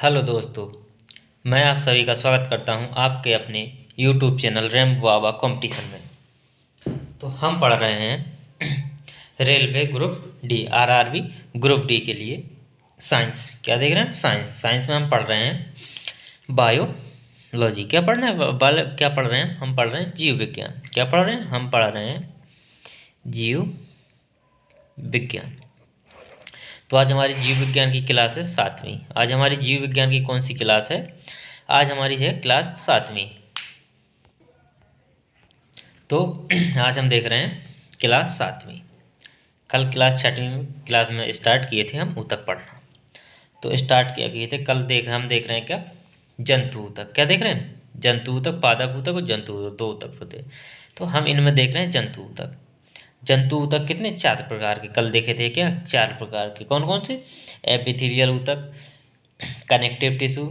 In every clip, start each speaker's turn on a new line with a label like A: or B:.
A: Hello दोस्तों, मैं आप सभी का स्वागत करता हूं आपके अपने यूट्यूब चैनल रैम्बो बाबा कंपटीशन में। तो हम पढ़ रहे हैं railway group D RRB group D के लिए साइंस। क्या देख रहे हैं? साइंस में हम पढ़ रहे हैं बायोलॉजी। क्या पढ़ रहे हैं? क्या पढ़ रहे हैं? हम पढ़ रहे हैं जीव विज्ञान। क्या पढ़ रहे हैं? हम पढ़ रहे हैं जीव विज्ञान। तो आज हमारी जीव विज्ञान की क्लास है 7वीं। आज हमारी जीव विज्ञान की कौन सी क्लास है? आज हमारी है क्लास 7वीं। तो आज हम देख रहे हैं क्लास 7वीं। कल क्लास 6वीं क्लास में स्टार्ट किए थे हम ऊतक पढ़ना। तो स्टार्ट किया किए थे कल। हम देख रहे हैं क्या? जंतु ऊतक। क्या देख रहे हैं? जंतु ऊतक, पादप ऊतक और जंतु ऊतक, दो ऊतक होते हैं। तो हम इनमें देख रहे हैं जंतु ऊतक। जंतु ऊतक कितने? 4 प्रकार के कल देखे थे। क्या? 4 प्रकार के। कौन कौन से? एपिथेलियल ऊतक, कनेक्टिव टिश्यू,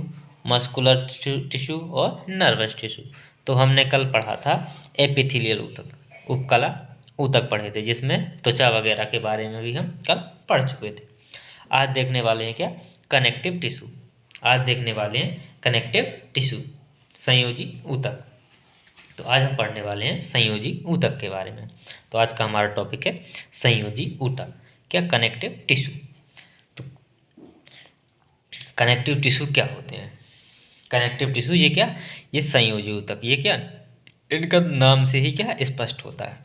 A: मस्कुलर टिश्यू और नर्वस टिश्यू। तो हमने कल पढ़ा था एपिथेलियल ऊतक, उपकला ऊतक पढ़े थे, जिसमें त्वचा वगैरह के बारे में भी हम कल पढ़ चुके थे। आज देखने वाले हैं क्या? Connective tissue. आज देखने वाले हैं कनेक्टिव टिश्यू, संयोजी ऊतक। तो आज हम पढ़ने वाले हैं संयोजी ऊतक के बारे में। तो आज का हमारा टॉपिक है संयोजी ऊतक। क्या? Connective tissue. तो कनेक्टिव टिश्यू क्या होते हैं? कनेक्टिव टिश्यू ये क्या? ये संयोजी ऊतक। ये क्या? इनका नाम से ही क्या स्पष्ट होता है।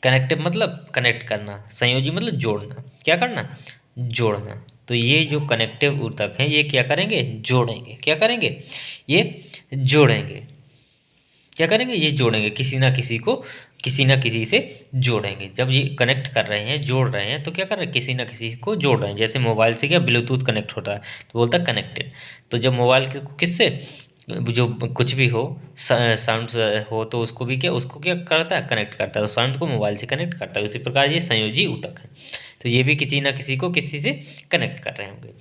A: कनेक्टिव मतलब कनेक्ट करना, संयोजी मतलब जोड़ना। क्या करना? जोड़ना। तो ये जो कनेक्टिव ऊतक हैं ये क्या करेंगे? जोड़ेंगे। क्या करेंगे? ये जोड़ेंगे। क्या करेंगे? ये जोड़ेंगे, किसी ना किसी से जोड़ेंगे। जब ये कनेक्ट कर रहे हैं, जोड़ रहे हैं, तो क्या कर रहे हैं? किसी ना किसी को जोड़ रहे हैं। जैसे मोबाइल से क्या ब्लूटूथ कनेक्ट होता है तो बोलता है कनेक्टेड। तो जब मोबाइल को किससे जो कुछ भी हो, साउंड हो, तो उसको क्या करता है? कनेक्ट करता है। तो साउंड को मोबाइल से कनेक्ट करता है। उसी प्रकार ये संयोजी ऊतक है। तो ये भी किसी ना किसी को किसी से कनेक्ट कर रहे होंगे।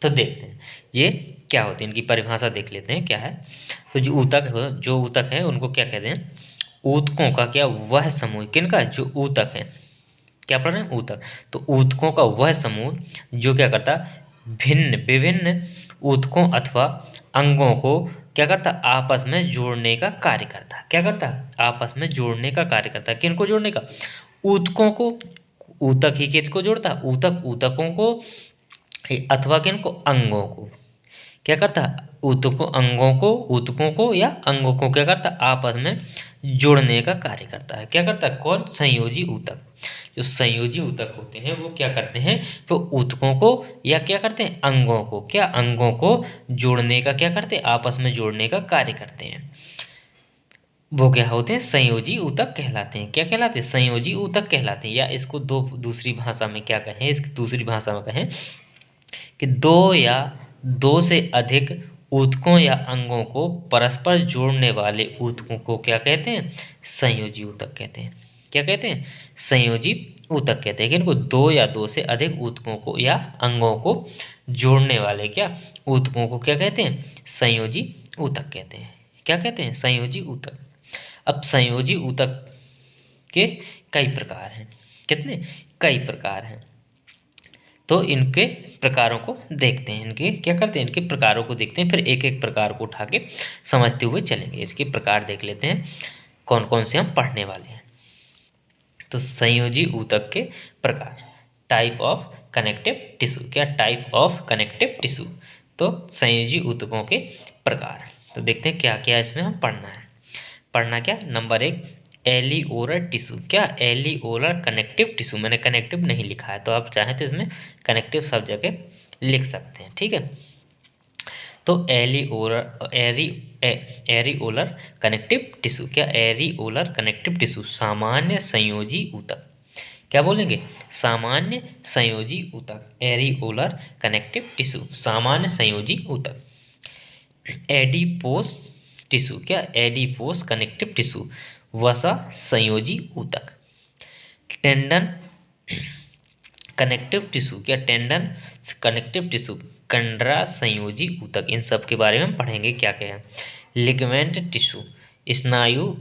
A: तो देखते हैं ये क्या होते हैं, इनकी परिभाषा देख लेते हैं क्या है। तो जो ऊतक है उनको क्या कहते हैं? ऊतकों का क्या? वह समूह। किनका? जो ऊतक है। क्या पढ़ रहे हैं? ऊतक। तो ऊतकों का वह समूह जो क्या करता है? विभिन्न ऊतकों अथवा अंगों को क्या करता? आपस में जोड़ने का कार्य करता है। क्या करता है? आपस में जोड़ने का कार्य करता है। किनको जोड़ने का? ऊतकों को। ऊतक ही किसको जोड़ता है? ऊतक ऊतकों को, अथवा किनको? अंगों को। क्या करता है? ऊतकों को या अंगों को क्या करता है? आपस में जोड़ने का कार्य करता है। क्या करता है? कौन? संयोजी ऊतक। जो संयोजी ऊतक होते हैं वो क्या करते हैं? वो ऊतकों को या क्या करते हैं? अंगों को। क्या? अंगों को जोड़ने का क्या करते हैं? आपस में जोड़ने का कार्य करते हैं। वो क्या होते हैं? संयोजी ऊतक कहलाते हैं। क्या कहलाते हैं? संयोजी ऊतक कहलाते हैं। या इसको दूसरी भाषा में क्या कहें? इसकी दूसरी भाषा में कहें कि दो से अधिक ऊतकों या अंगों को परस्पर जोड़ने वाले ऊतकों को क्या कहते हैं? संयोजी ऊतक कहते हैं। क्या कहते हैं? संयोजी ऊतक कहते हैं। कि इनको दो से अधिक ऊतकों को या अंगों को जोड़ने वाले क्या ऊतकों को क्या कहते हैं? संयोजी ऊतक कहते हैं। क्या कहते हैं? संयोजी ऊतक। अब संयोजी ऊतक के कई प्रकार हैं। कितने? कई प्रकार हैं। तो इनके प्रकारों को देखते हैं। इनके क्या करते हैं? इनके प्रकारों को देखते हैं, फिर एक एक प्रकार को उठा के समझते हुए चलेंगे। इसके प्रकार देख लेते हैं कौन कौन से हम पढ़ने वाले हैं। तो संयोजी ऊतक के प्रकार। Type of connective tissue. क्या? Type of connective tissue. तो संयोजी ऊतकों के प्रकार। तो देखते हैं क्या क्या इसमें हम पढ़ना है। पढ़ना क्या? Number 1, areolar tissue. क्या? Areolar connective tissue. मैंने कनेक्टिव नहीं लिखा है, तो आप चाहें तो इसमें कनेक्टिव सब जगह लिख सकते हैं। ठीक है। तो एरिओलर कनेक्टिव टिश्यू। क्या? एरिओलर कनेक्टिव टिश्यू सामान्य संयोजी ऊतक। क्या बोलेंगे? सामान्य संयोजी ऊतक। एरिओलर कनेक्टिव टिश्यू सामान्य संयोजी ऊतक। Adipose tissue. क्या? एडिपोस कनेक्टिव टिश्यू वसा संयोजी ऊतक। Tendon connective tissue. क्या? टेंडन कनेक्टिव टिश्यू कंडरा संयोजी ऊतक। इन सब के बारे में हम पढ़ेंगे क्या क्या है। लिगमेंट टिश्यू स्नायु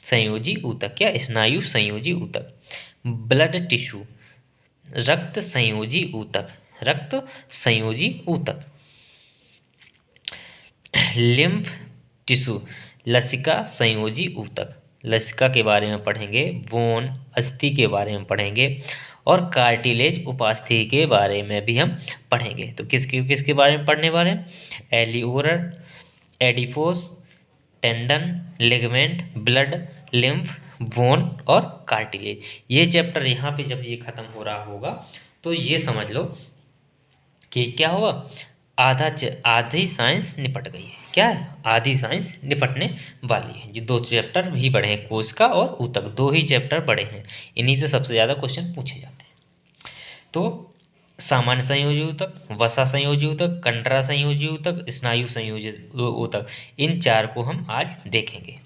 A: संयोजी ऊतक। क्या? स्नायु संयोजी ऊतक। ब्लड टिश्यू रक्त संयोजी ऊतक। रक्त संयोजी ऊतक। लिम्फ टिश्यू, लसिका संयोजी ऊतक, लसिका के बारे में पढ़ेंगे, बोन अस्थि के बारे में पढ़ेंगे, और कार्टिलेज उपास्थि के बारे में भी हम पढ़ेंगे। तो किसके किसके बारे में पढ़ने वाले हैं? Areolar, adipose, tendon, ligament, blood, lymph, bone और कार्टिलेज। ये चैप्टर यहाँ पे जब ये खत्म हो रहा होगा तो ये समझ लो कि क्या होगा, आधी साइंस निपट गई है। क्या है? आधी साइंस निपटने वाली है। ये दो चैप्टर ही बड़े हैं, कोशिका और ऊतक, दो ही चैप्टर बड़े हैं, इन्हीं से सबसे ज़्यादा क्वेश्चन पूछे जाते हैं। तो सामान्य संयोजी ऊतक, वसा संयोजी ऊतक, कंडरा संयोजी ऊतक, स्नायु संयोजी ऊतक, इन चार को हम आज देखेंगे।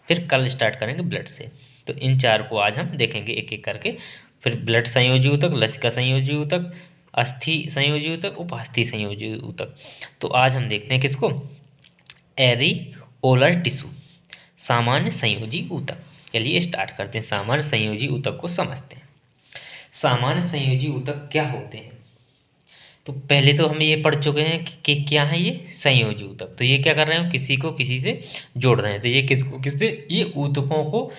A: फिर कल स्टार्ट करेंगे ब्लड से। तो इन चार को आज हम देखेंगे एक एक करके। फिर ब्लड संयोजी ऊतक, लसिका संयोजी ऊतक, अस्थि संयोजी ऊतक, उपास्थि संयोजी ऊतक। तो आज हम देखते हैं किसको? एरिओलर टिश्यू, सामान्य संयोजी ऊतक। चलिए स्टार्ट करते हैं, सामान्य संयोजी ऊतक को समझते हैं। सामान्य संयोजी ऊतक क्या होते हैं? तो पहले तो हम ये पढ़ चुके हैं कि क्या है ये संयोजी ऊतक। तो ये क्या कर रहे हैं? किसी को किसी से जोड़ रहे हैं। तो ये किसको किससे? ये ऊतकों को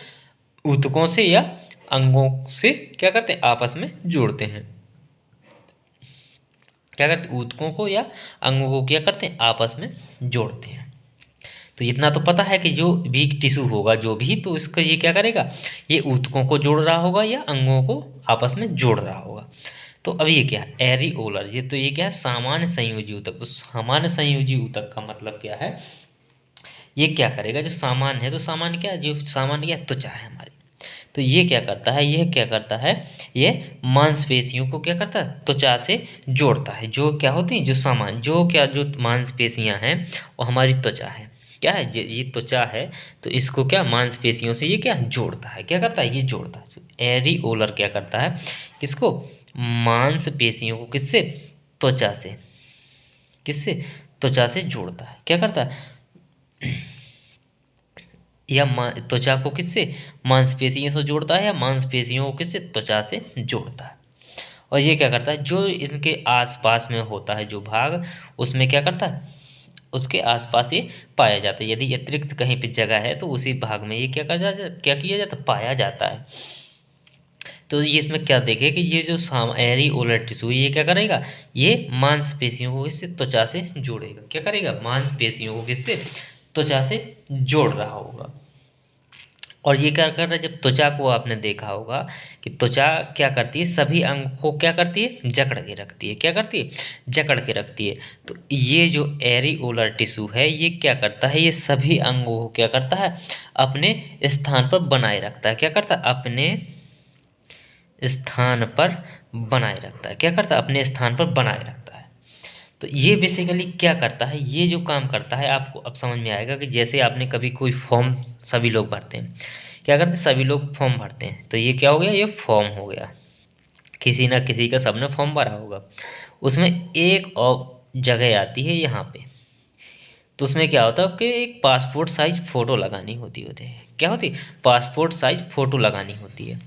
A: ऊतकों से या अंगों से क्या करते हैं? आपस में जोड़ते हैं। क्या करते? ऊतकों को या अंगों को क्या करते हैं? आपस में जोड़ते हैं। तो इतना तो पता है कि जो भी टिश्यू होगा जो भी, तो इसका ये क्या करेगा? ये ऊतकों को जोड़ रहा होगा या अंगों को आपस में जोड़ रहा होगा। तो अब ये क्या है? एरिओलर, ये तो ये क्या है? सामान्य संयोजी ऊतक। तो सामान्य संयोजी ऊतक का मतलब क्या है? ये क्या करेगा? जो सामान्य है, तो सामान्य क्या है? जो सामान्य क्या? त्वचा है हमारी। तो ये क्या करता है? यह क्या करता है? ये मांसपेशियों को क्या करता है? त्वचा से जोड़ता है। जो क्या होती है? जो सामान्य जो मांसपेशियां हैं वो हमारी त्वचा है। क्या है? ये त्वचा है, तो इसको क्या मांसपेशियों से ये क्या जोड़ता है? क्या करता है? ये जोड़ता है। एरिओलर क्या करता है? किसको? मांसपेशियों को किससे? त्वचा से। किससे? त्वचा से जोड़ता है। क्या करता है? या त्वचा को किससे? मांसपेशियों से जोड़ता है, या मांसपेशियों को किससे? त्वचा से जोड़ता है। और ये क्या करता है? जो इनके आसपास में होता है जो भाग, उसमें क्या करता है? उसके आसपास ये पाया जाता है। यदि अतिरिक्त कहीं पे जगह है तो उसी भाग में ये क्या किया जाता है? पाया जाता है। तो ये इसमें क्या देखे कि ये जो एरिओलर टिश्यू ये क्या करेगा? ये मांसपेशियों को किससे? त्वचा से जोड़ेगा। क्या करेगा? मांसपेशियों को किससे? त्वचा से जोड़ रहा होगा। और ये क्या कर रहा है? जब त्वचा को आपने देखा होगा कि त्वचा क्या करती है? सभी अंग को क्या करती है? जकड़ के रखती है। क्या करती है? जकड़ के रखती है। तो ये जो एरिओलर टिश्यू है ये क्या करता है? ये सभी अंगों को क्या करता है? अपने स्थान पर बनाए रखता है। क्या करता है? अपने स्थान पर बनाए रखता है। क्या करता है? अपने स्थान पर बनाए रखता है। तो ये बेसिकली क्या करता है? ये जो काम करता है आपको अब समझ में आएगा कि जैसे आपने कभी कोई फॉर्म, सभी लोग भरते हैं, क्या करते हैं? सभी लोग फॉर्म भरते हैं। तो ये क्या हो गया? ये फॉर्म हो गया। किसी ना किसी का सबने फॉर्म भरा होगा। उसमें एक और जगह आती है यहाँ पे। तो उसमें क्या होता है कि एक पासपोर्ट साइज फ़ोटो लगानी होती है। क्या होती है? पासपोर्ट साइज फ़ोटो लगानी होती है।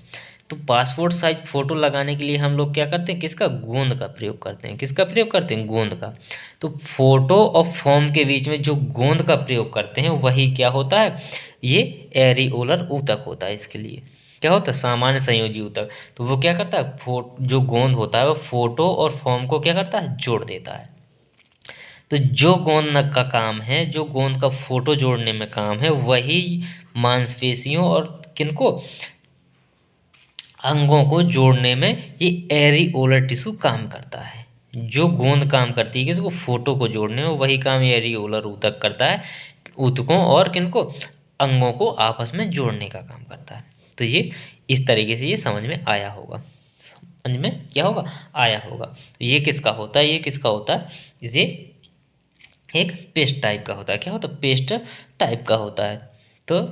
A: तो पासपोर्ट साइज फ़ोटो लगाने के लिए हम लोग क्या करते हैं? किसका? गोंद का प्रयोग करते हैं। किसका प्रयोग करते हैं? गोंद का। तो फोटो और फॉर्म के बीच में जो गोंद का प्रयोग करते हैं वही क्या होता है? ये एरिओलर ऊतक होता है। इसके लिए क्या होता है? सामान्य संयोजी ऊतक। तो वो क्या करता है? जो गोंद होता है वो फोटो और फॉर्म को क्या करता है? जोड़ देता है। तो जो गोंद का काम है, जो गोंद का फोटो जोड़ने में काम है, वही मांसपेशियों और किनको? अंगों को जोड़ने में ये एरिओलर टिश्यू काम करता है। जो गोंद काम करती है किसको? फोटो को जोड़ने में, वही काम ये एरिओलर ऊतक करता है। ऊतकों और किनको? अंगों को आपस में जोड़ने का काम करता है। तो ये इस तरीके से ये समझ में आया होगा। समझ में क्या होगा? आया होगा। तो ये किसका होता है? ये किसका होता है? ये एक पेस्ट टाइप का होता है। क्या होता है? पेस्ट टाइप का होता है। तो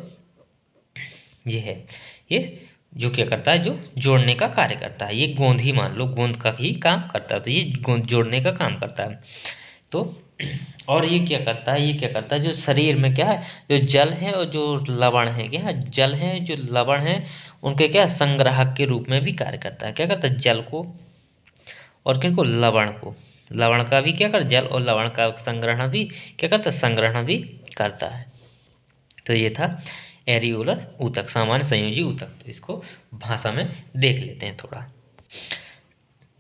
A: ये है, ये जो क्या करता है? जो जोड़ने का कार्य करता है। ये गोंद ही मान लो, गोंद का ही काम करता है। तो ये गोंद जोड़ने का काम करता है। तो और ये क्या करता है? ये क्या करता है? जो शरीर में क्या है? जो जल है और जो लवण है, क्या है? जल है जो लवण है, उनके क्या संग्राहक के रूप में भी कार्य करता है। क्या करता है? जल को और किनको, लवण को। लवण का भी क्या कर, जल और लवण का संग्रहण भी क्या करता है, संग्रहण भी करता है। तो ये था एरियोलर ऊतक, सामान्य संयोजी ऊतक। तो इसको भाषा में देख लेते हैं थोड़ा।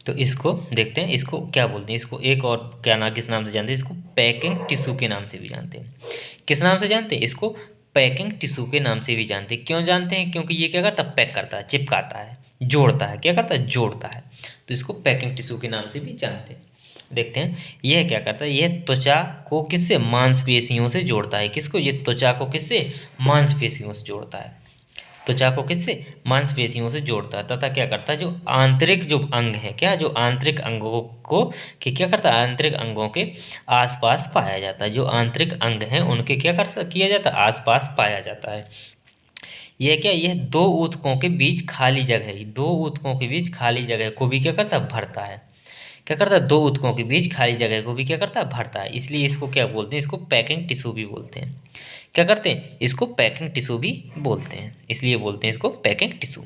A: तो इसको देखते हैं, इसको क्या बोलते हैं, इसको एक और क्या नाम, किस नाम से जानते हैं, इसको पैकिंग टिश्यू के नाम से भी जानते हैं। किस नाम से जानते हैं इसको, पैकिंग टिश्यू के नाम से भी जानते हैं। क्यों जानते हैं, क्योंकि ये क्या करता है, पैक करता है, चिपकाता है, जोड़ता है, क्या करता है, जोड़ता है। तो इसको पैकिंग टिश्यू के नाम से भी जानते हैं। देखते हैं यह क्या करता है, यह त्वचा को किससे, मांसपेशियों से जोड़ता है। किसको, ये त्वचा को किससे, मांसपेशियों से जोड़ता है। त्वचा को किससे, मांसपेशियों से जोड़ता है। तथा क्या करता है, जो आंतरिक जो अंग है, क्या, जो आंतरिक अंगों को कि क्या करता है, आंतरिक अंगों के आसपास पाया जाता है। जो आंतरिक अंग हैं उनके क्या कर किया जाता है, आसपास पाया जाता है। यह क्या, यह दो ऊतकों के बीच खाली जगह, दो ऊतकों के बीच खाली जगह को भी क्या करता है, भरता है। क्या करता है, दो ऊतकों के बीच खाली जगह को भी क्या करता है, भरता है। इसलिए इसको क्या बोलते हैं, इसको पैकिंग टिश्यू भी बोलते हैं। क्या करते हैं, इसको पैकिंग टिश्यू भी बोलते हैं, इसलिए बोलते हैं इसको पैकिंग टिश्यू।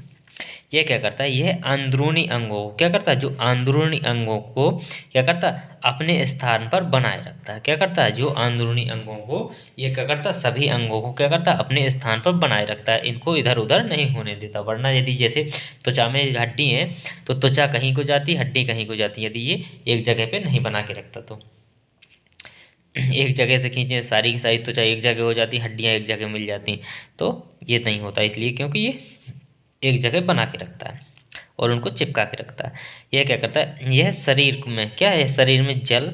A: यह क्या करता है, यह अंदरूनी अंगों को क्या करता है, जो अंदरूनी अंगों को क्या करता है, अपने स्थान पर बनाए रखता है। क्या करता है, जो अंदरूनी अंगों को ये क्या करता है, सभी अंगों को क्या करता है, अपने स्थान पर बनाए रखता है, इनको इधर उधर नहीं होने देता। वरना यदि जैसे त्वचा में हड्डी है तो त्वचा कहीं को जाती, हड्डी कहीं को जाती, यदि ये एक जगह पे नहीं बना के रखता तो एक जगह से खींचे सारी की सारी त्वचा एक जगह हो जाती, हड्डियाँ एक जगह मिल जाती, तो ये नहीं होता। इसलिए क्योंकि ये एक जगह बना के रखता है और उनको चिपका के रखता है। यह क्या करता है, यह शरीर में क्या है, शरीर में जल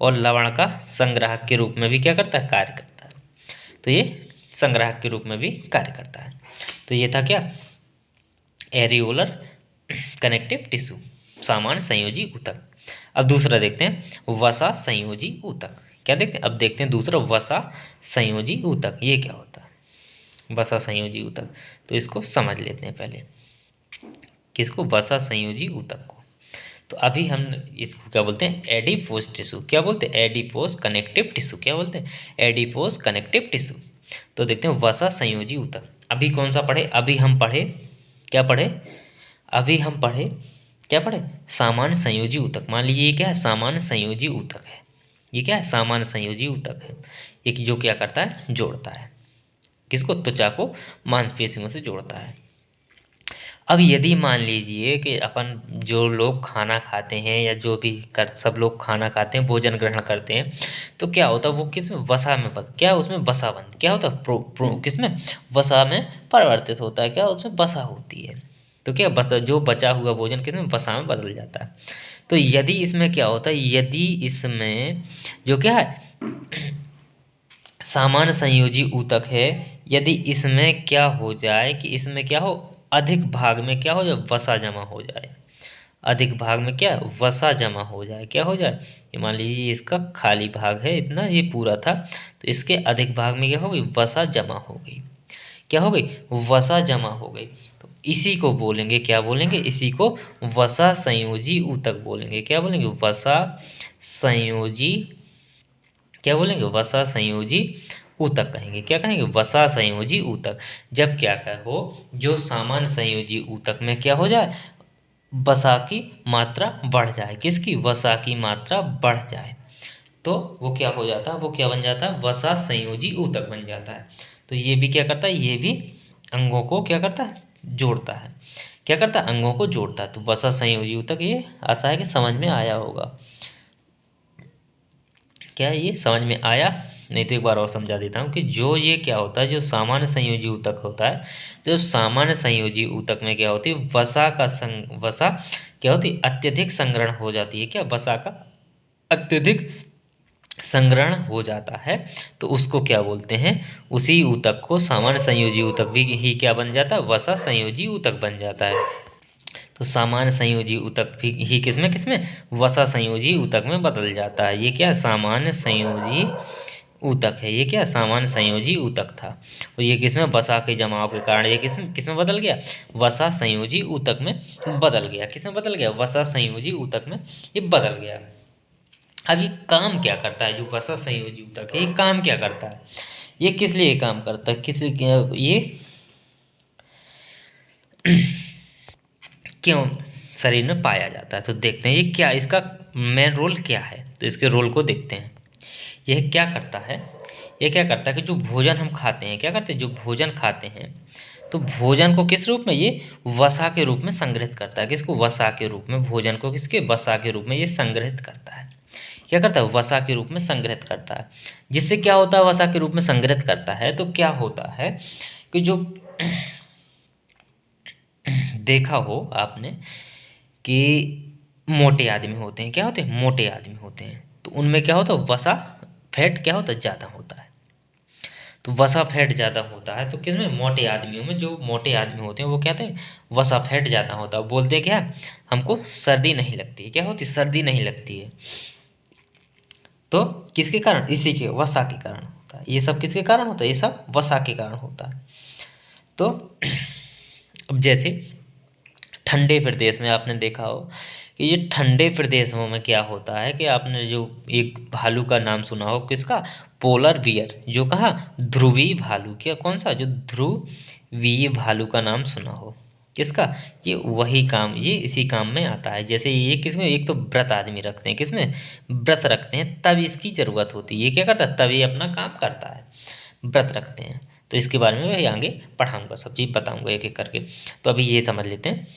A: और लवण का संग्राहक के रूप में भी क्या करता है, कार्य करता है। तो ये संग्राहक के रूप में भी कार्य करता है। तो ये था क्या, एरियोलर कनेक्टिव टिश्यू, सामान्य संयोजी ऊतक। अब दूसरा देखते हैं, वसा संयोजी ऊतक। क्या देखते हैं, अब देखते हैं दूसरा, वसा संयोजी ऊतक। ये क्या होता है, वसा संयोजी ऊतक। तो इसको समझ लेते हैं पहले, किसको, वसा संयोजी ऊतक को। तो अभी हम इसको क्या बोलते हैं, एडिपोज टिश्यू। क्या बोलते हैं, एडिपोज कनेक्टिव टिश्यू। क्या बोलते हैं, एडिपोज कनेक्टिव टिश्यू। तो देखते हैं वसा संयोजी ऊतक। अभी कौन सा पढ़े, अभी हम पढ़े, क्या पढ़े, अभी हम पढ़े, क्या पढ़े, सामान्य संयोजी ऊतक। मान लीजिए ये क्या है, सामान्य संयोजी ऊतक है। ये क्या है, सामान्य संयोजी ऊतक है। ये जो क्या करता है, जोड़ता है, किसको, त्वचा को मांसपेशियों से जोड़ता है। अब यदि मान लीजिए कि अपन जो लोग खाना खाते हैं या जो भी कर सब लोग खाना खाते हैं, भोजन ग्रहण करते हैं, तो क्या होता है, वो किस में, वसा में क्या, उसमें वसा बन क्या होता है, किस में, वसा में परिवर्तित होता है। क्या, उसमें वसा होती है। तो क्या बसा, जो बचा हुआ भोजन किस में, वसा में बदल जाता है। तो यदि इसमें क्या होता है, यदि इसमें जो क्या है, सामान्य संयोजी ऊतक है, यदि इसमें क्या हो जाए कि इसमें क्या हो, अधिक भाग में क्या हो जाए, वसा जमा हो जाए। अधिक भाग में क्या, वसा जमा हो जाए, क्या हो जाए, ये मान लीजिए इसका खाली भाग है इतना, ये पूरा था, तो इसके अधिक भाग में क्या हो गई, वसा जमा हो गई। क्या हो गई, वसा जमा हो गई। तो इसी को बोलेंगे, क्या बोलेंगे, इसी को वसा संयोजी ऊतक बोलेंगे। क्या बोलेंगे, वसा संयोजी, क्या बोलेंगे, वसा संयोजी ऊतक कहेंगे। क्या कहेंगे, वसा संयोजी ऊतक। जब क्या कहो, जो सामान्य संयोजी ऊतक में क्या हो जाए, वसा की मात्रा बढ़ जाए, किसकी, वसा की मात्रा बढ़ जाए, तो वो क्या हो जाता है, वो क्या बन जाता है, वसा संयोजी ऊतक बन जाता है। तो ये भी क्या करता है, ये भी अंगों को क्या करता है, जोड़ता है। क्या करता है, अंगों को जोड़ता है। तो वसा संयोजी ऊतक, ये आशा है कि समझ में आया होगा। क्या ये समझ में आया, नहीं तो एक बार और समझा देता हूँ कि जो ये क्या होता है, जो सामान्य संयोजी ऊतक होता है, तो सामान्य संयोजी ऊतक में क्या होती है, वसा क्या होती है, अत्यधिक संग्रहण हो जाती है। क्या, वसा का अत्यधिक संग्रहण हो जाता है, तो उसको क्या बोलते हैं, उसी ऊतक को सामान्य संयोजी ऊतक भी ही क्या बन जाता है, वसा संयोजी ऊतक बन जाता है। तो सामान्य संयोजी ऊतक भी ही किसमें किसमें, वसा संयोजी ऊतक में बदल जाता है। ये क्या, सामान्य संयोजी ऊतक है। ये क्या, सामान्य संयोजी ऊतक था, और ये किसमें, वसा के जमाव के कारण ये किसमें किसमें बदल गया, वसा संयोजी ऊतक में बदल गया। किसमें बदल गया, वसा संयोजी ऊतक में ये बदल गया। अब ये काम क्या करता है, जो वसा संयोजी ऊतक है, ये काम क्या करता है, ये किस लिए काम करता है, ये क्यों शरीर में पाया जाता है। तो देखते हैं ये क्या, इसका मेन रोल क्या है, तो इसके रोल को देखते हैं। यह क्या करता है, ये क्या करता है कि जो भोजन हम खाते हैं, क्या करते हैं, जो भोजन खाते हैं तो भोजन को किस रूप में, ये वसा के रूप में संग्रहित करता है। किसको, वसा के रूप में, भोजन को किसके, वसा के रूप में ये संग्रहित करता है। क्या करता है, वसा के रूप में संग्रहित करता है। जिससे क्या होता है, वसा के रूप में संग्रहित करता है तो क्या होता है कि जो देखा हो आपने कि मोटे आदमी होते हैं, क्या होते हैं, मोटे आदमी होते हैं, तो उनमें क्या होता है, वसा फैट क्या होता है, ज़्यादा होता है। तो वसा फैट ज़्यादा होता है तो किसमें, मोटे आदमियों में। जो मोटे आदमी होते हैं वो कहते हैं वसा फैट ज़्यादा होता है। बोलते हैं क्या, हमको सर्दी नहीं लगती है, क्या होती, सर्दी नहीं लगती है। तो किसके कारण, इसी के वसा के कारण होता है। ये सब किसके कारण होता है, ये सब वसा के कारण होता है। तो अब जैसे ठंडे प्रदेश में आपने देखा हो कि ये ठंडे प्रदेशों में क्या होता है कि आपने जो एक भालू का नाम सुना हो, किसका, पोलर बियर, जो कहा, ध्रुवीय भालू, क्या, कौन सा, जो ध्रुवीय भालू का नाम सुना हो, किसका, ये वही काम, ये इसी काम में आता है। जैसे ये किसमें, एक तो व्रत आदमी रखते हैं, किसमें, व्रत रखते हैं, तब इसकी ज़रूरत होती है। ये क्या करता है, तभी अपना काम करता है, व्रत रखते हैं। तो इसके बारे में मैं आगे पढ़ाऊँगा, सब चीज़ बताऊँगा एक एक करके। तो अभी ये समझ लेते हैं,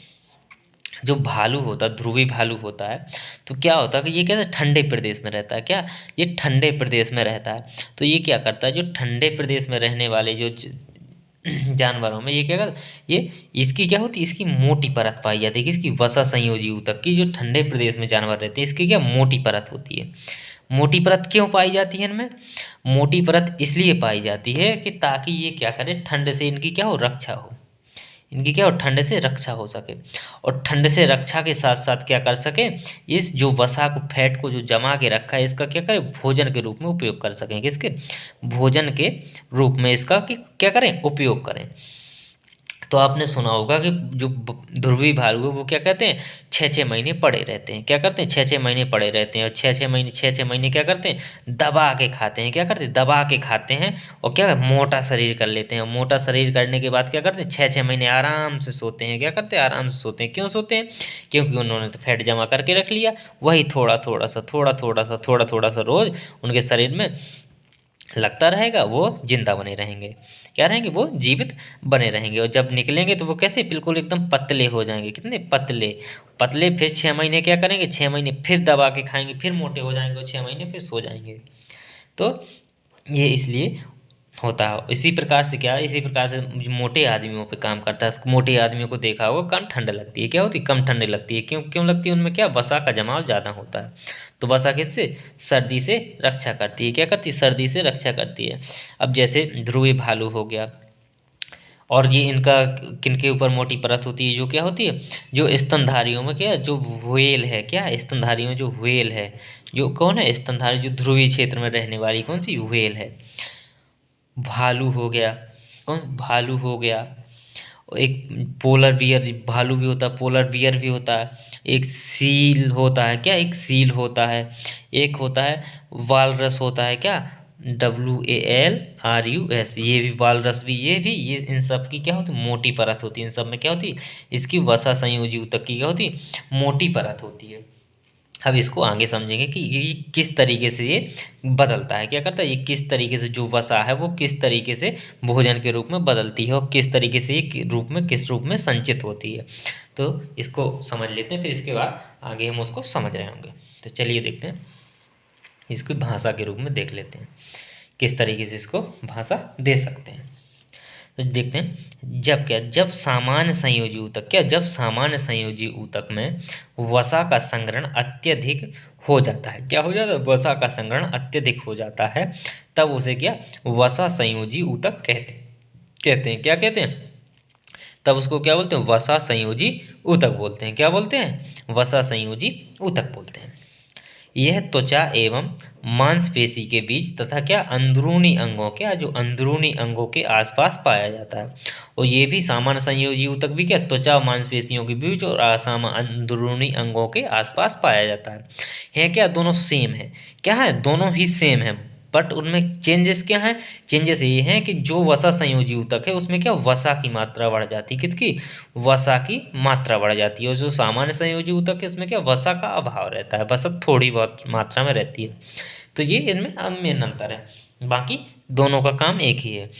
A: जो भालू होता है, ध्रुवी भालू होता है, तो क्या होता है कि ये क्या, ठंडे प्रदेश में रहता है। क्या, ये ठंडे प्रदेश में रहता है। तो ये क्या करता है, जो ठंडे प्रदेश में रहने वाले जो जानवरों में ये क्या करता, ये इसकी क्या होती है, इसकी मोटी परत पाई जाती है। किसकी, वसा संयोजी ऊतक की। जो ठंडे प्रदेश में जानवर रहते हैं इसकी क्या, मोटी परत होती है। मोटी परत क्यों पाई जाती है इनमें, मोटी परत इसलिए पाई जाती है कि ताकि ये क्या करे, ठंड से इनकी क्या हो, रक्षा हो, इनकी क्या हो, ठंड से रक्षा हो सके। और ठंड से रक्षा के साथ साथ क्या कर सके, इस जो वसा को, फैट को जो जमा के रखा है, इसका क्या करें, भोजन के रूप में उपयोग कर सकें। किसके, भोजन के रूप में इसका क्या करें, उपयोग करें। तो आपने सुना होगा कि जो ध्रुवी भालू है वो क्या कहते हैं, 6-6 महीने पड़े रहते हैं। क्या करते हैं, 6-6 महीने पड़े रहते हैं। और 6-6 महीने क्या करते हैं, दबा के खाते हैं। क्या करते हैं, दबा के खाते हैं। और क्या, मोटा शरीर कर लेते हैं। और मोटा शरीर करने के बाद क्या करते हैं, 6-6 महीने आराम से सोते हैं। क्या करते हैं, आराम से सोते हैं। क्यों सोते हैं, क्योंकि उन्होंने तो फैट जमा करके रख लिया। वही थोड़ा थोड़ा सा, थोड़ा थोड़ा सा, थोड़ा थोड़ा सा रोज उनके शरीर में लगता रहेगा, वो जिंदा बने रहेंगे। क्या रहेंगे, वो जीवित बने रहेंगे। और जब निकलेंगे तो वो कैसे, बिल्कुल एकदम पतले हो जाएंगे। कितने पतले, पतले। फिर 6 महीने क्या करेंगे, 6 महीने फिर दबा के खाएंगे, फिर मोटे हो जाएंगे, और 6 महीने फिर सो जाएंगे। तो ये इसलिए होता है। इसी प्रकार से क्या, इसी प्रकार से मोटे आदमियों पे काम करता है। मोटे आदमियों को देखा होगा, कम ठंड लगती है। क्या होती है, कम ठंड लगती है। क्यों क्यों लगती है, उनमें क्या, वसा का जमाव ज़्यादा होता है। तो वसा किससे, सर्दी से रक्षा करती है। क्या करती है, सर्दी से रक्षा करती है। अब जैसे ध्रुवी भालू हो गया, और ये इनका किनके ऊपर मोटी परत होती है, जो क्या होती है, जो स्तनधारियों में, क्या, जो व्हेल है, क्या, स्तनधारियों में जो व्हेल है, जो कौन है, स्तनधारी, जो ध्रुवीय क्षेत्र में रहने वाली कौन सी, व्हेल है। भालू हो गया, कौन, भालू हो गया। और एक पोलर बियर भालू भी होता है, पोलर बियर भी होता है। एक सील होता है, क्या, एक सील होता है। एक होता है वालरस होता है, क्या, WALRUS, ये भी वालरस भी, ये इन सब की क्या होती है, मोटी परत होती है। इन सब में क्या होती है, इसकी वसा संयोजी ऊतक की क्या होती है, मोटी परत होती है। अब इसको आगे समझेंगे कि ये किस तरीके से ये बदलता है, क्या करता है, ये किस तरीके से जो वसा है वो किस तरीके से भोजन के रूप में बदलती है, और किस तरीके से ये रूप में, किस रूप में संचित होती है। तो इसको समझ लेते हैं, फिर इसके बाद आगे हम उसको समझ रहे होंगे। तो चलिए देखते हैं, इसको भाषा के रूप में देख लेते हैं, किस तरीके से इसको भाषा दे सकते हैं। तो देखते हैं, जब क्या, जब सामान्य संयोजी ऊतक, क्या, जब सामान्य संयोजी ऊतक में वसा का संग्रहण अत्यधिक हो जाता है। क्या हो जाता है, वसा का संग्रहण अत्यधिक हो जाता है, तब उसे क्या, वसा संयोजी ऊतक कहते हैं। क्या कहते हैं, तब उसको क्या बोलते हैं, वसा संयोजी ऊतक बोलते हैं। क्या बोलते हैं, वसा संयोजी ऊतक बोलते हैं। यह त्वचा एवं मांसपेशी के बीच तथा क्या, अंदरूनी अंगों, क्या, जो अंदरूनी अंगों के आसपास पाया जाता है। और ये भी सामान्य संयोजी ऊतक भी क्या, त्वचा और मांसपेशियों के बीच और अंदरूनी अंगों के आसपास पाया जाता है। क्या, दोनों सेम है, क्या है, दोनों ही सेम है। बट उनमें चेंजेस क्या हैं? चेंजेस ये हैं कि जो वसा संयोजी ऊतक है उसमें क्या वसा की मात्रा बढ़ जाती है। किसकी? वसा की मात्रा बढ़ जाती है। और जो सामान्य संयोजी ऊतक है उसमें क्या वसा का अभाव रहता है, वसा थोड़ी बहुत मात्रा में रहती है। तो ये इनमें मेन अंतर है, बाकी दोनों का काम एक ही है।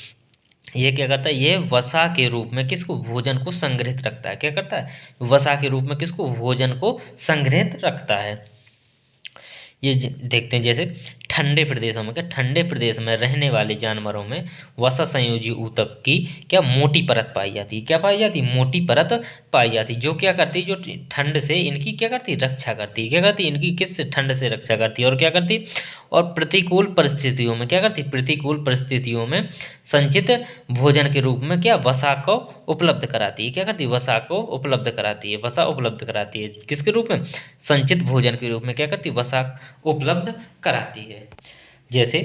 A: ये क्या करता है? ये वसा के रूप में किसको? भोजन को संग्रहित रखता है। क्या करता है? वसा के रूप में किसको? भोजन को संग्रहित रखता है। ये देखते हैं जैसे ठंडे प्रदेशों में, क्या ठंडे प्रदेश में रहने वाले जानवरों में वसा संयोजी ऊतक की क्या मोटी परत पाई जाती है। क्या पाई जाती है? मोटी परत पाई जाती है, जो क्या करती है? जो ठंड से इनकी क्या करती है? रक्षा करती है। क्या करती है? इनकी किस ठंड से रक्षा करती है। और क्या करती है? और प्रतिकूल परिस्थितियों में क्या करती है? प्रतिकूल परिस्थितियों में संचित भोजन के रूप में क्या वसा को उपलब्ध कराती है। क्या करती है? वसा को उपलब्ध कराती है, वसा उपलब्ध कराती है। किसके रूप में? संचित भोजन के रूप में क्या करती है? वसा उपलब्ध कराती है। जैसे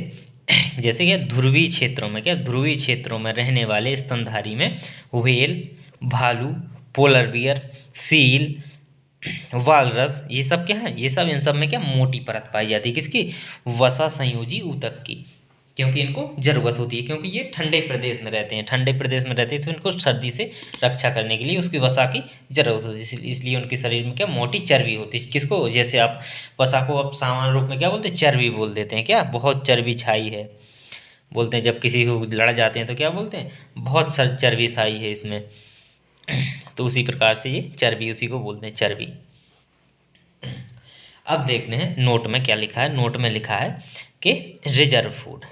A: जैसे क्या ध्रुवीय क्षेत्रों में, क्या ध्रुवीय क्षेत्रों में रहने वाले स्तनधारी में व्हेल, भालू, पोलर बियर, सील, वालरस, ये सब क्या है? ये सब, इन सब में क्या मोटी परत पाई जाती है। किसकी? वसा संयोजी ऊतक की, क्योंकि इनको जरूरत होती है, क्योंकि ये ठंडे प्रदेश में रहते हैं। ठंडे प्रदेश में रहते हैं तो इनको सर्दी से रक्षा करने के लिए उसकी वसा की जरूरत होती है। इसलिए उनके शरीर में क्या मोटी चर्बी होती है। किसको? जैसे आप वसा को आप सामान्य रूप में क्या बोलते हैं? चर्बी बोल देते हैं। क्या? बहुत चर्बी छाई है बोलते हैं। जब किसी को लड़ जाते हैं तो क्या बोलते हैं? बहुत सर चर्बी छाई है इसमें। तो उसी प्रकार से ये चर्बी, उसी को बोलते हैं चर्बी। अब देखते हैं नोट में क्या लिखा है। नोट में लिखा है कि रिजर्व फूड,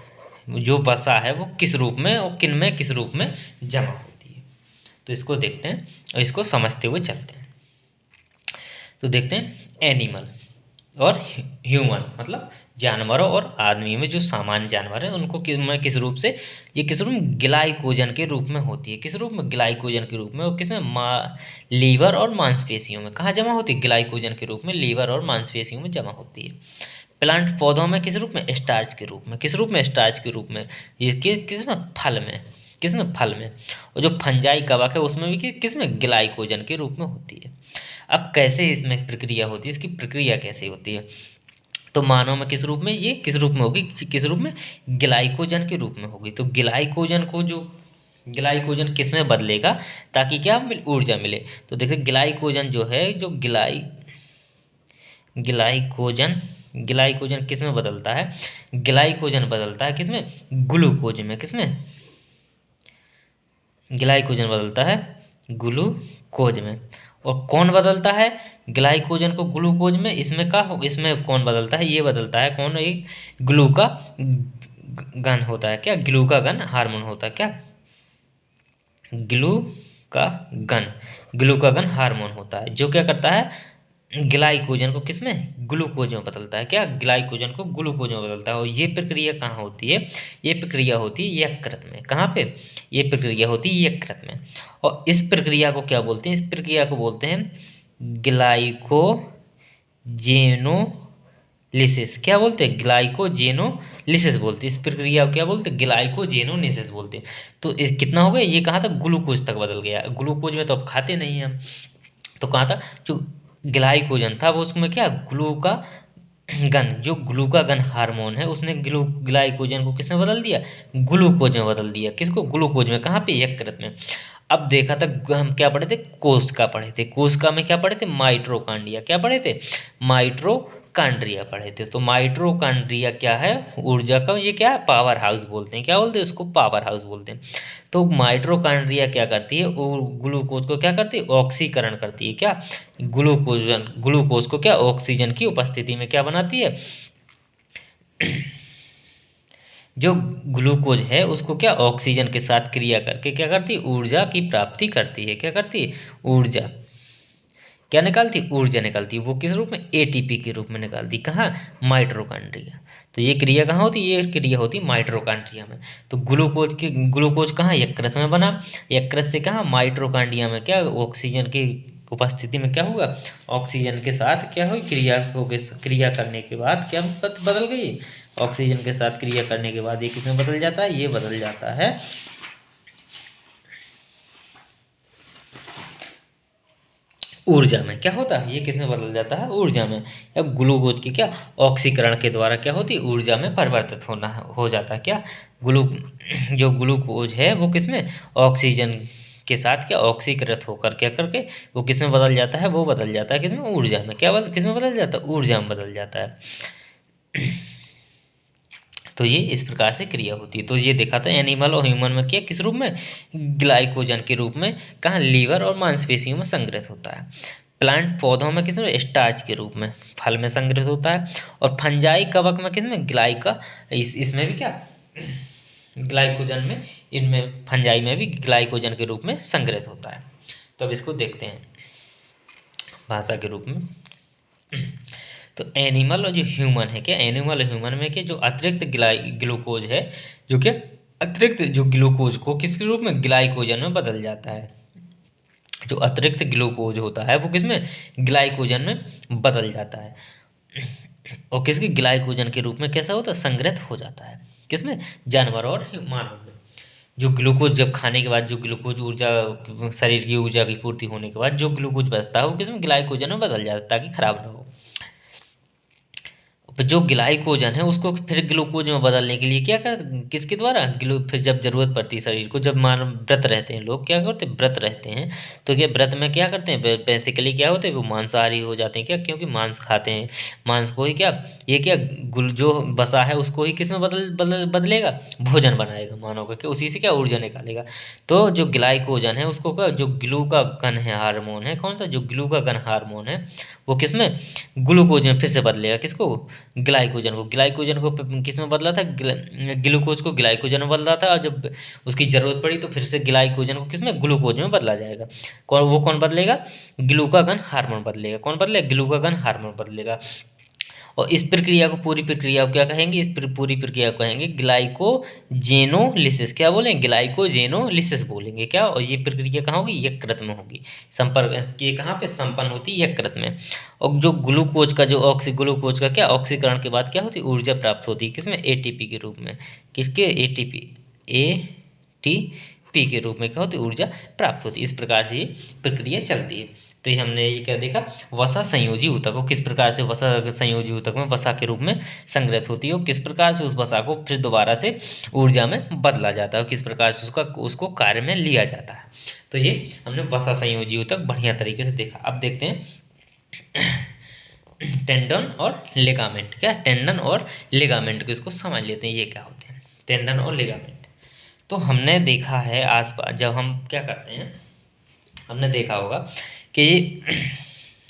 A: जो वसा है वो किस रूप में और किन में किस रूप में जमा होती है। तो इसको देखते हैं और इसको समझते हुए चलते हैं। तो देखते हैं एनिमल और ह्यूमन, मतलब जानवरों और आदमी में जो सामान्य जानवर है उनको किस रूप से, ये किस रूप में? ग्लाइकोजन के रूप में होती है। किस रूप में? ग्लाइकोजन के रूप में। और किसमें? लीवर और मांसपेशियों में। कहाँ जमा होती है? ग्लाइकोजन के रूप में लीवर और मांसपेशियों में जमा होती है। प्लांट पौधों में किस रूप में? स्टार्च के रूप में। किस रूप में? स्टार्च के रूप में। ये किस में? फल में। किस में? फल में। और जो फंजाई कवक है उसमें भी किस में? ग्लाइकोजन के रूप में होती है। अब कैसे इसमें प्रक्रिया होती है? इसकी प्रक्रिया कैसे होती है? तो मानव में किस रूप में? ये किस रूप में होगी? किस रूप में? ग्लाइकोजन के रूप में होगी। तो ग्लाइकोजन को जो ग्लाइकोजन किस में बदलेगा ताकि क्या ऊर्जा मिले? तो देखिए ग्लाइकोजन जो है, जो ग्लाइकोजन ग्लाइकोजन किस में बदलता है? ग्लाइकोजन बदलता है किस में? ग्लूकोज में। किस में? ग्लाइकोजन बदलता है ग्लूकोज में। और कौन बदलता है ग्लाइकोजन को ग्लूकोज में? इसमें कौन बदलता है? ये बदलता है कौन? एक ग्लूकागन होता है। क्या? ग्लूकागन हार्मोन होता है। क्या? ग्लूकागन ग्लूकागन हार्मोन होता है, जो क्या करता है? ग्लाइकोजन को किस में? ग्लूकोज में बदलता है। क्या? ग्लाइकोजन को ग्लूकोज में बदलता है। और ये प्रक्रिया कहाँ होती है? ये प्रक्रिया होती है यकृत में। कहाँ पे? ये प्रक्रिया होती है यकृत में। और इस प्रक्रिया को क्या बोलते हैं? इस प्रक्रिया को बोलते हैं ग्लाइकोजेनोलिसिस। क्या बोलते हैं? ग्लाइकोजेनोलिसिस बोलते हैं। इस प्रक्रिया को क्या बोलते हैं? ग्लाइकोजेनोलिसिस बोलते हैं। तो इस कितना हो गया? ये कहाँ तक? ग्लूकोज तक बदल गया। ग्लूकोज में तो अब खाते नहीं हैं हम, तो कहाँ था? जो ग्लाइकोजन था वो उसमें क्या? जो ग्लूकागन हार्मोन है उसने ग्लाइकोजन को किसमें बदल दिया? ग्लूकोज में बदल दिया। किसको? ग्लूकोज में। कहाँ पे? यकृत में। अब देखा था हम क्या पढ़े थे? कोशिका पढ़े थे। कोशिका में क्या पढ़े थे? माइटोकॉन्ड्रिया। क्या पढ़े थे? माइटोकॉन्ड्रिया पढ़े थे। तो माइटोकॉन्ड्रिया क्या है? ऊर्जा का ये क्या है? पावर हाउस बोलते हैं। क्या बोलते हैं उसको? पावर हाउस बोलते हैं। तो माइटोकॉन्ड्रिया क्या करती है? वो ग्लूकोज को क्या करती है? ऑक्सीकरण करती है। क्या? ग्लूकोज को क्या? ऑक्सीजन की उपस्थिति में क्या बनाती है? जो ग्लूकोज है उसको क्या? ऑक्सीजन के साथ क्रिया करके क्या करती है? ऊर्जा की प्राप्ति करती है। क्या करती है? ऊर्जा क्या निकालती? ऊर्जा निकालती है। वो किस रूप में? एटीपी के रूप में निकालती। कहाँ? माइटोकॉन्ड्रिया। तो ये क्रिया कहाँ होती है? ये क्रिया होती है माइटोकॉन्ड्रिया में। तो ग्लूकोज कहाँ? यकृत में बना। यकृत से कहाँ? माइटोकॉन्ड्रिया में क्या? ऑक्सीजन की उपस्थिति में क्या होगा? ऑक्सीजन के साथ क्या हुई? क्रिया करने के बाद क्या बदल गई? ऑक्सीजन के साथ क्रिया करने के बाद ये किसमें बदल जाता है? ये बदल जाता है ऊर्जा में क्या होता है, ये किस में बदल जाता है, ऊर्जा में, या ग्लूकोज की क्या ऑक्सीकरण के द्वारा क्या होती है, ऊर्जा में परिवर्तित होना हो जाता है क्या, ग्लू जो ग्लूकोज है वो किस में, ऑक्सीजन के साथ क्या ऑक्सीकृत होकर क्या करके वो किस में बदल जाता है, वो बदल जाता है किस में, ऊर्जा में, क्या बदल किस में बदल जाता है, ऊर्जा में बदल जाता है। तो ये इस प्रकार से क्रिया होती है। तो ये देखा था एनिमल और ह्यूमन में क्या किस रूप में, ग्लाइकोजन के रूप में, कहाँ लीवर और मांसपेशियों में संग्रहित होता है। प्लांट पौधों में किस में, स्टार्च के रूप में फल में संग्रहित होता है। और फंजाई कवक में किस में, ग्लाइका, इसमें भी क्या ग्लाइकोजन में, इनमें फंजाई में भी ग्लाइकोजन के रूप में संग्रहित होता है। तो अब इसको देखते हैं भाषा के रूप में। तो एनिमल और जो ह्यूमन है क्या, एनिमल और ह्यूमन में क्या जो अतिरिक्त ग्लूकोज है, जो क्या अतिरिक्त जो ग्लूकोज को किसके रूप में, ग्लाइकोजन में बदल जाता है। जो अतिरिक्त ग्लूकोज होता है वो किसमें, ग्लाइकोजन में बदल जाता है। और किसके, ग्लाइकोजन के रूप में कैसा होता है, संग्रहित हो जाता है किसमें, जानवर और मानव में। जो ग्लूकोज जब खाने के बाद जो ग्लूकोज ऊर्जा, शरीर की ऊर्जा की पूर्ति होने के बाद जो ग्लूकोज बचता है वो किसमें, ग्लाइकोजन में बदल जाता है ताकि खराब ना हो। जो ग्लाइकोजन है उसको फिर ग्लूकोज में बदलने के लिए क्या कर, किसके द्वारा, फिर जब जरूरत पड़ती है शरीर को, जब मान व्रत रहते हैं लोग, क्या करते हैं, व्रत रहते हैं, तो क्या व्रत में क्या करते हैं, बेसिकली क्या होते हैं, वो मांसाहारी हो जाते हैं क्या, क्योंकि मांस खाते हैं, मांस को ही क्या, ये क्या गुल जो बसा है उसको ही किस में बदलेगा, भोजन बनाएगा मानव का, क्या उसी से क्या ऊर्जा निकालेगा। तो जो ग्लाइकोजन है उसको क्या, जो ग्लूकागन है हार्मोन है, कौन सा, जो ग्लूकागन हार्मोन है वो किस में, ग्लूकोज में फिर से बदलेगा, किसको, ग्लाइकोजन को किस में बदला था, ग्लूकोज को ग्लाइकोजन में बदला था, और जब उसकी ज़रूरत पड़ी तो फिर से ग्लाइकोजन को किस में, ग्लूकोज में बदला जाएगा। कौन बदलेगा, ग्लूकागन हार्मोन बदलेगा, कौन बदलेगा, ग्लूकागन हार्मोन बदलेगा। और इस प्रक्रिया को, पूरी प्रक्रिया को क्या कहेंगे, पूरी प्रक्रिया को कहेंगे ग्लाइकोजेनोलिसिस, क्या बोलेंगे, ग्लाइकोजेनोलिसिस बोलेंगे क्या। और ये प्रक्रिया कहाँ होगी, यकृत में होगी, संपर्क ये कहाँ पे संपन्न होती है, यकृत में। और जो ग्लूकोज का जो ग्लूकोज का क्या ऑक्सीकरण के बाद क्या होती है, ऊर्जा प्राप्त होती है किसमें, एटीपी के रूप में, किसके, एटीपी के रूप में क्या होती है, ऊर्जा प्राप्त होती है। इस प्रकार से ये प्रक्रिया चलती है। तो ये हमने ये क्या देखा, वसा संयोजी ऊतक, और किस प्रकार से वसा संयोजी ऊतक में वसा के रूप में संग्रहित होती है, और किस प्रकार से उस वसा को फिर दोबारा से ऊर्जा में बदला जाता है, और किस प्रकार से उसको कार्य में लिया जाता है। तो ये हमने वसा संयोजी ऊतक बढ़िया तरीके से देखा। अब देखते हैं टेंडन और लिगामेंट, क्या टेंडन और लिगामेंट को इसको समझ लेते हैं, ये क्या होते हैं टेंडन और लिगामेंट। तो हमने देखा है आसपास, जब हम क्या करते हैं, हमने देखा होगा कि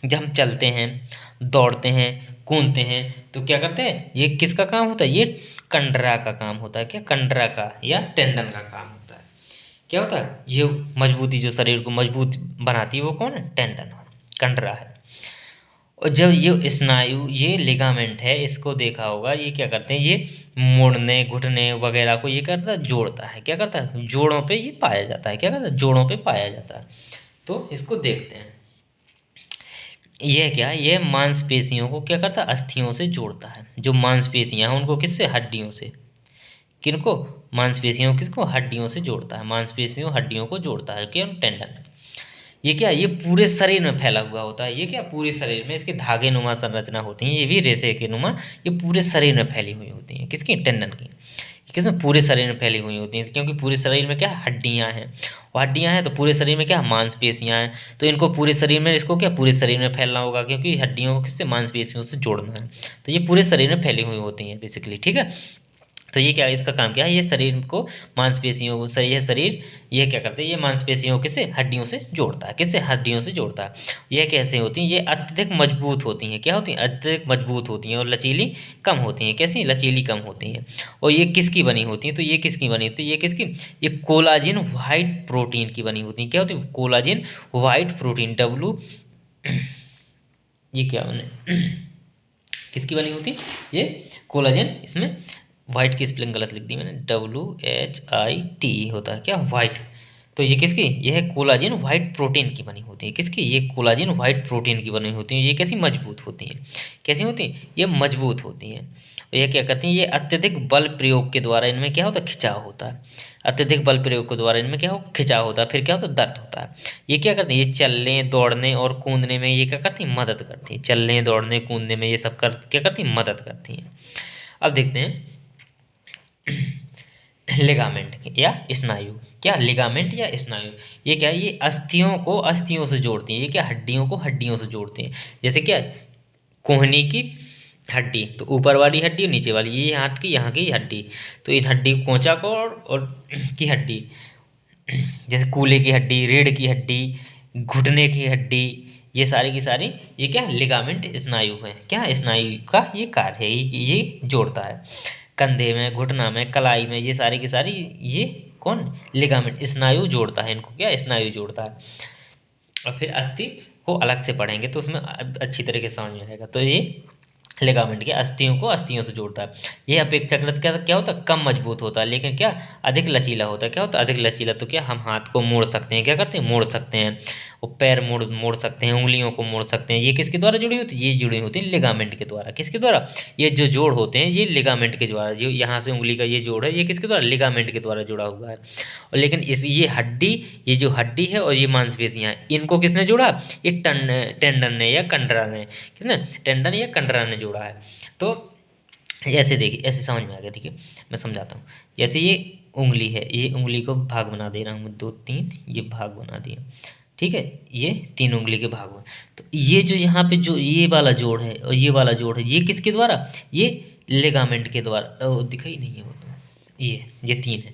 A: जब हम चलते हैं, दौड़ते हैं, कूदते हैं, तो क्या करते हैं, ये किसका काम होता है, ये कंडरा का काम होता है, क्या कंडरा का या टेंडन का काम होता है। क्या होता है, ये मजबूती जो शरीर को मजबूत बनाती है वो कौन है, टेंडन, कंडरा है। और जब ये स्नायु, ये लिगामेंट है, इसको देखा होगा, ये क्या करते हैं, ये मोड़ने घुटने वगैरह को ये करता है, जोड़ता है, क्या करता है, जोड़ों पे ये पाया जाता है, क्या करता है, जोड़ों पे पाया जाता है। तो इसको देखते हैं, यह क्या, ये मांसपेशियों को क्या करता है, अस्थियों से जोड़ता है। जो मांसपेशियां हैं उनको किससे, हड्डियों से, किनको, मांसपेशियों किसको, हड्डियों से जोड़ता है, मांसपेशियों हड्डियों को जोड़ता है, क्या टेंडन। ये क्या, ये पूरे शरीर में फैला हुआ होता है, ये क्या पूरे शरीर में इसके धागे नुमा संरचना होती है, ये भी रेशे के नुमा, ये पूरे शरीर में फैली हुई होती हैं, किसकी, टेंडन की। किसमें, पूरे शरीर में फैली हुई होती हैं, क्योंकि पूरे शरीर में क्या हड्डियां हैं, और हड्डियां हैं तो पूरे शरीर में क्या मांसपेशियां हैं, तो इनको पूरे शरीर में, इसको क्या पूरे शरीर में फैलना होगा, क्योंकि हड्डियों को किससे, मांसपेशियों से जोड़ना है। तो ये पूरे शरीर में फैली हुई होती हैं बेसिकली, ठीक है। तो ये क्या, इसका काम क्या है, ये शरीर को मांसपेशियों को, सही है शरीर, ये क्या करते हैं, ये मांसपेशियों किससे, हड्डियों से जोड़ता है, किससे, हड्डियों से जोड़ता है। ये कैसे होती हैं, ये अत्यधिक मजबूत होती हैं, क्या होती हैं, अत्यधिक मजबूत होती हैं, और लचीली कम होती हैं, कैसी, लचीली कम होती हैं। और ये किसकी बनी होती हैं, तो ये किसकी बनी होती है, ये किसकी, ये कोलाजिन वाइट प्रोटीन की बनी होती हैं, क्या होती है, कोलाजिन वाइट प्रोटीन, ये क्या बने किसकी बनी होती है, ये कोलाजन, इसमें वाइट की स्पेलिंग गलत लिख दी मैंने, WHITE होता है क्या, वाइट, तो ये किसकी, ये है कोलाजिन व्हाइट प्रोटीन की बनी होती है। किसकी, ये कोलाजिन व्हाइट प्रोटीन की बनी होती हैं। ये कैसी, मजबूत होती हैं। कैसी होती हैं, ये मजबूत होती हैं। और ये क्या करती हैं, ये अत्यधिक बल प्रयोग के द्वारा इनमें क्या होता है, खिंचाव होता है। अत्यधिक बल प्रयोग के द्वारा इनमें क्या होगा, खिंचाव होता है। फिर क्या होता है, दर्द होता है। ये क्या करती हैं, ये चलने दौड़ने और कूदने में ये क्या करती हैं, मदद करती हैं। चलने दौड़ने कूदने में ये सब क्या करती हैं, मदद करती हैं। अब देखते हैं लिगामेंट या स्नायु। क्या, लिगामेंट या स्नायु, ये क्या है, ये अस्थियों को अस्थियों से जोड़ती हैं। ये क्या, हड्डियों को हड्डियों से जोड़ते हैं। जैसे क्या, कोहनी की हड्डी, तो ऊपर वाली हड्डी और नीचे वाली, ये हाथ की यहाँ की हड्डी, तो इन हड्डी कोंचा को और की हड्डी, जैसे कूल्हे की हड्डी, रीढ़ की हड्डी, घुटने की हड्डी, ये सारी की सारी ये क्या, लिगामेंट स्नायु है। क्या, स्नायु का ये कार्य है, ये जोड़ता है। कंधे में, घुटना में, कलाई में, ये सारी की सारी ये कौन, लिगामेंट स्नायु जोड़ता है इनको। क्या, स्नायु जोड़ता है। और फिर अस्थि को अलग से पढ़ेंगे तो उसमें अच्छी तरीके से समझ में आएगा। तो ये लिगामेंट के अस्थियों को अस्थियों से जोड़ता है। ये अपेक्षाकृत क्या क्या होता है, कम मजबूत होता है, लेकिन क्या, अधिक लचीला होता है। क्या होता है, अधिक लचीला। तो क्या, हम हाथ को मोड़ सकते हैं, क्या करते हैं, मोड़ सकते हैं। और पैर मोड़ मोड़ सकते हैं, उंगलियों को मोड़ सकते हैं। ये किसके द्वारा जुड़ी होती है, ये जुड़ी होती है लिगामेंट के द्वारा। किसके द्वारा, ये जो जोड़ होते हैं ये लिगामेंट के द्वारा। जो यहाँ से उंगली का ये जोड़ है, ये किसके द्वारा, लिगामेंट के द्वारा जुड़ा हुआ है। और लेकिन इस ये हड्डी, ये जो हड्डी है और ये मांसपेशियाँ हैं, इनको किसने जोड़ा, ये टेंडन ने या कंडरा ने, किसने, टेंडन या कंडरा ने जोड़ा है। तो ऐसे देखिए, ऐसे समझ में आ गया। ठीक है, मैं समझाता हूँ। जैसे ये उंगली है, ये उंगली को भाग बना दे रहा हूँ मैं, 2 3, ये भाग बना दिया। ठीक है, ये 3 उंगली के भाग हुए। तो ये जो यहाँ पे जो ये वाला जोड़ है और ये वाला जोड़ है, ये किसके द्वारा, ये लिगामेंट के द्वारा। दिखाई नहीं है वो, तो ये 3 है।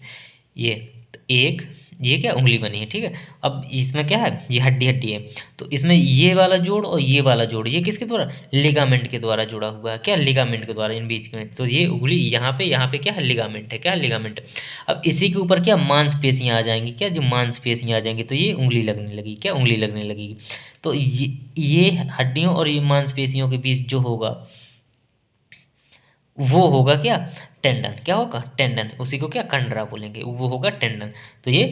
A: ये तो एक, ये क्या, उंगली बनी है। ठीक है, अब इसमें क्या है, ये हड्डी हड्डी है। तो इसमें ये वाला जोड़ और ये वाला जोड़, ये किसके द्वारा, लिगामेंट के द्वारा जुड़ा हुआ है। क्या, लिगामेंट के द्वारा, इन बीच में। तो ये उंगली यहाँ पे क्या है, लिगामेंट है। क्या है, लिगामेंट। अब इसी के ऊपर क्या, मांसपेशियाँ आ जाएंगी। क्या, जो मांसपेशियाँ आ जाएंगी तो ये उंगली लगने लगेगी। क्या, उंगली लगने लगेगी। तो ये हड्डियों और ये मांसपेशियों के बीच जो होगा वो होगा क्या, टेंडन। क्या होगा, टेंडन। उसी को क्या, कंडरा बोलेंगे, वो होगा टेंडन। तो ये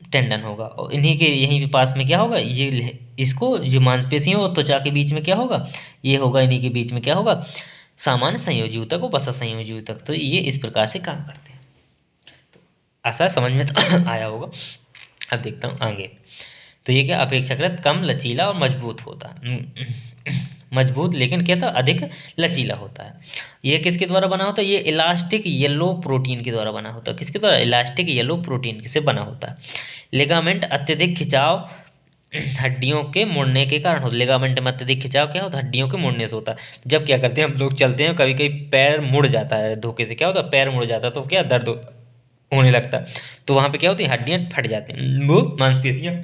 A: टेंडन होगा। और इन्हीं के यहीं पे पास में क्या होगा, ये इसको, जो मांसपेशियों और त्वचा के बीच में क्या होगा, ये होगा, इन्हीं के बीच में क्या होगा, सामान्य संयोजी ऊतक और वसा संयोजी ऊतक। तो ये इस प्रकार से काम करते हैं। तो आशा समझ में तो आया होगा। अब देखता हूँ आगे। तो ये क्या, अपेक्षाकृत कम लचीला और मजबूत होता है। मजबूत, लेकिन क्या था, अधिक लचीला होता है। ये किसके द्वारा बना होता है, ये इलास्टिक येलो प्रोटीन के द्वारा बना होता है। किसके द्वारा, इलास्टिक येलो प्रोटीन से बना होता है। लिगामेंट अत्यधिक खिंचाव हड्डियों के मुड़ने के कारण होता है। लिगामेंट में अत्यधिक खिंचाव क्या होता है, हड्डियों के मुड़ने से होता है। जब क्या करते हैं हम लोग, चलते हैं, कभी कभी पैर मुड़ जाता है धोखे से, क्या होता है, पैर मुड़ जाता है, तो क्या, दर्द होने लगता है। तो वहाँ पे क्या होती है, हड्डियाँ फट जाती हैं, वो मांसपेशियाँ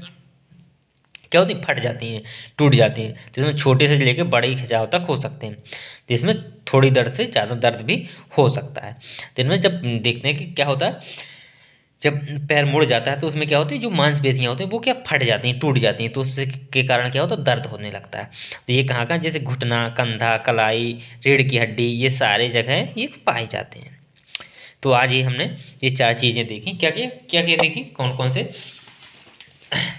A: क्या होती, फट जाती हैं, टूट जाती हैं। तो इसमें छोटे से लेकर बड़े खिंचाव तक हो सकते हैं। तो इसमें थोड़ी दर्द से ज़्यादा दर्द भी हो सकता है। तो इनमें जब देखते हैं कि क्या होता है, जब पैर मुड़ जाता है तो उसमें क्या होती है, जो मांसपेशियाँ होती हैं वो क्या, फट जाती हैं, टूट जाती हैं। तो उससे के कारण क्या होता है, दर्द होने लगता है। तो ये कहाँ कहाँ, जैसे घुटना, कंधा, कलाई, रीढ़ की हड्डी, ये सारे जगह ये पाए जाते हैं। तो आज ये हमने ये 4 चीज़ें देखी। क्या क्या देखी, कौन कौन से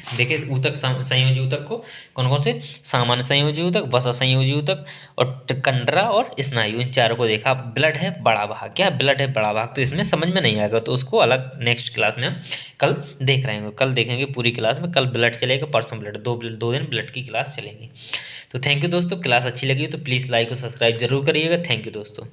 A: देखिए, ऊतक, संयोजी ऊतक को कौन कौन से, सामान्य संयोजी ऊतक, वसा संयोजी ऊतक और कंडरा और स्नायु, इन चारों को देखा। ब्लड है बड़ा भाग। क्या, ब्लड है बड़ा भाग। तो इसमें समझ में नहीं आएगा, तो उसको अलग नेक्स्ट क्लास में हम कल देख रहे हैं। कल देखेंगे पूरी क्लास में। कल ब्लड चलेगा, परसों ब्लड, 2 दिन ब्लड की क्लास चलेंगी। तो थैंक यू दोस्तों, क्लास अच्छी लगी तो प्लीज़ लाइक और सब्सक्राइब जरूर करिएगा। थैंक यू दोस्तों।